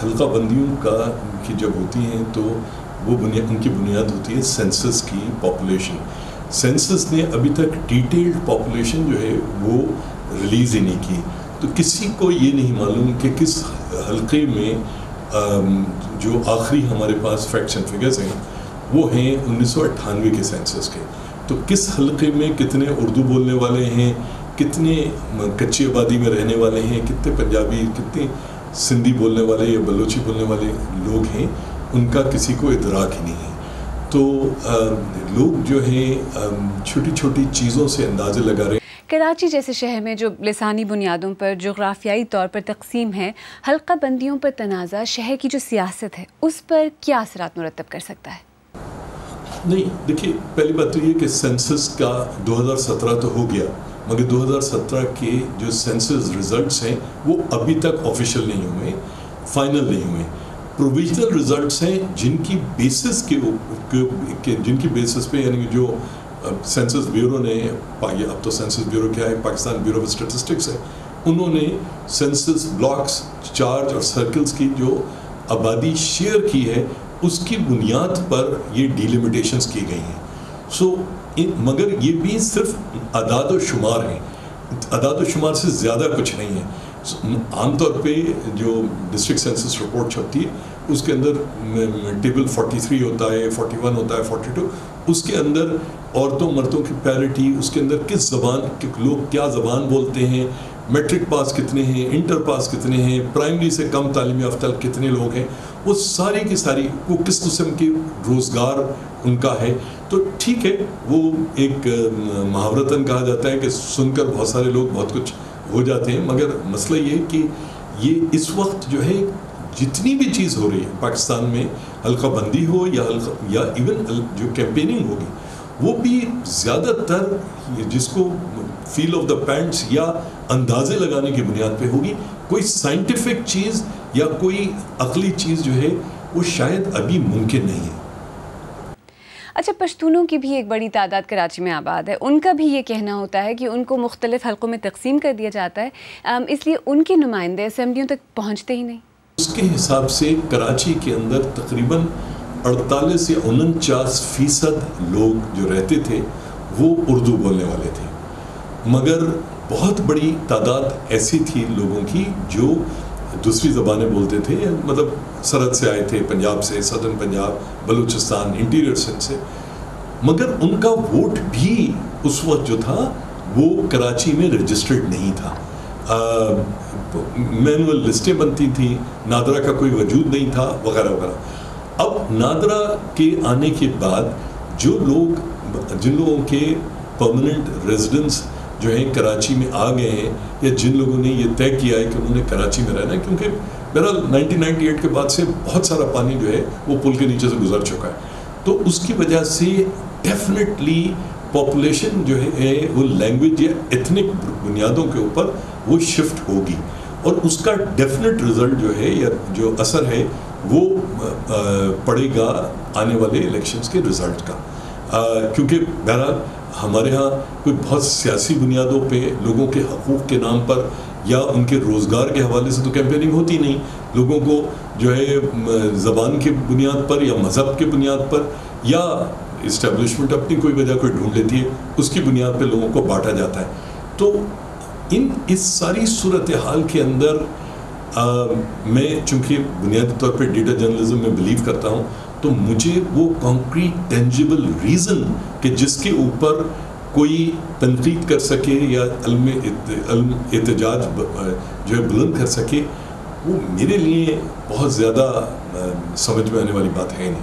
حلقہ بندیوں کی جب ہوتی ہیں تو وہ ان کی بنیاد ہوتی ہے سینسس کی پاپولیشن. سینسس نے ابھی تک ڈیٹیلڈ پاپولیشن جو ہے وہ ریلیز ہی نہیں کی, تو کسی کو یہ نہیں معلوم کہ کس حلقے میں جو آخری ہمارے پاس فیکٹس اینڈ فگرز ہیں وہ ہیں 1998 کے سینسس کے. تو کس حلقے میں کتنے اردو بولنے والے ہیں, کتنے کچی آبادی میں رہنے والے ہیں, کتنے پنجابی, کتنے سندھی بولنے والے یا بلوچی بولنے والے لوگ ہیں, ان کا کسی کو ادراک ہی نہیں ہے. تو لوگ جو ہیں چھوٹی چھوٹی چیزوں سے اندازے لگا رہے ہیں. کراچی جیسے شہر میں جو لسانی بنیادوں پر جغرافیائی طور پر تقسیم ہے, حلقہ بندیوں پر تنازع شہر کی جو سیاست ہے اس پر کیا اثرات مرتب کر سکتا ہے؟ نہیں, دیکھیے پہلی بات تو یہ کہ سینسس کا 2017 تو ہو گیا, مگر 2017 کے جو سینسس ریزلٹس ہیں وہ ابھی تک آفیشیل نہیں ہوئے, فائنل نہیں ہوئے. پروویژنل ریزلٹس ہیں جن کی بیسس پہ, یعنی جو سینسس بیورو نے, اب تو سینسس بیورو کیا ہے, پاکستان بیورو آف اسٹیٹسٹکس ہے, انہوں نے سینسس بلاکس, چارج اور سرکلز کی جو آبادی شیئر کی ہے اس کی بنیاد پر یہ ڈیلیمیٹیشنز کی گئی ہیں. مگر یہ بھی صرف اعداد و شمار ہیں, اعداد و شمار سے زیادہ کچھ نہیں ہے. عام طور پہ جو ڈسٹرکٹ سینسس رپورٹ چھپتی ہے اس کے اندر ٹیبل 43 ہوتا ہے, 41 ہوتا ہے, 42, اس کے اندر عورتوں مردوں کی پیرٹی, اس کے اندر کس زبان کے لوگ کیا زبان بولتے ہیں, میٹرک پاس کتنے ہیں, انٹر پاس کتنے ہیں, پرائمری سے کم تعلیم یافتہ کتنے لوگ ہیں, وہ ساری کی ساری, وہ کس قسم کی روزگار ان کا ہے. تو ٹھیک ہے, وہ ایک محاورتاً کہا جاتا ہے کہ سن کر بہت سارے لوگ بہت کچھ ہو جاتے ہیں, مگر مسئلہ یہ کہ یہ اس وقت جو ہے جتنی بھی چیز ہو رہی ہے پاکستان میں, حلقہ بندی ہو یا ایون جو کیمپیننگ ہوگی, وہ بھی زیادہ تر جس کو فیل آف دا پینٹس یا اندازے لگانے کی بنیاد پہ ہوگی. کوئی سائنٹیفک چیز یا کوئی عقلی چیز جو ہے وہ شاید ابھی ممکن نہیں ہے. اچھا, پشتونوں کی بھی ایک بڑی تعداد کراچی میں آباد ہے, ان کا بھی یہ کہنا ہوتا ہے کہ ان کو مختلف حلقوں میں تقسیم کر دیا جاتا ہے, اس لیے ان کے نمائندے اسمبلیوں تک پہنچتے ہی نہیں. اس کے حساب سے کراچی کے اندر تقریباً 48 سے 49% لوگ جو رہتے تھے وہ اردو بولنے والے تھے, مگر بہت بڑی تعداد ایسی تھی لوگوں کی جو دوسری زبانیں بولتے تھے, مطلب سرحد سے آئے تھے, پنجاب سے, سدرن پنجاب, بلوچستان, انٹیریئر سندھ سے, مگر ان کا ووٹ بھی اس وقت جو تھا وہ کراچی میں رجسٹرڈ نہیں تھا. مینول لسٹیں بنتی تھیں, نادرا کا کوئی وجود نہیں تھا, وغیرہ وغیرہ. اب نادرا کے آنے کے بعد جن لوگوں کے پرماننٹ ریزیڈنس جو ہیں کراچی میں آ گئے ہیں, یا جن لوگوں نے یہ طے کیا ہے کہ انہوں نے کراچی میں رہنا ہے, کیونکہ بہرحال 1998 کے بعد سے بہت سارا پانی جو ہے وہ پل کے نیچے سے گزر چکا ہے, تو اس کی وجہ سے ڈیفینیٹلی پاپولیشن جو ہے وہ لینگویج یا ایتھنک بنیادوں کے اوپر وہ شفٹ ہوگی, اور اس کا ڈیفینیٹ رزلٹ جو ہے یا جو اثر ہے وہ پڑے گا آنے والے الیکشنز کے رزلٹ کا. کیونکہ بہرحال ہمارے ہاں کوئی بہت سیاسی بنیادوں پہ لوگوں کے حقوق کے نام پر یا ان کے روزگار کے حوالے سے تو کیمپیننگ ہوتی نہیں. لوگوں کو جو ہے زبان کی بنیاد پر یا مذہب کی بنیاد پر یا اسٹیبلشمنٹ اپنی کوئی وجہ کوئی ڈھونڈ لیتی ہے, اس کی بنیاد پہ لوگوں کو بانٹا جاتا ہے. تو اس ساری صورتحال کے اندر میں چونکہ بنیادی طور پہ ڈیٹا جرنلزم میں بلیو کرتا ہوں, تو مجھے وہ کانکریٹ ٹینجیبل ریزن کہ جس کے اوپر کوئی تنقید کر سکے یا علم احتجاج جو ہے بلند کر سکے, وہ میرے لیے بہت زیادہ سمجھ میں آنے والی بات ہے نہیں.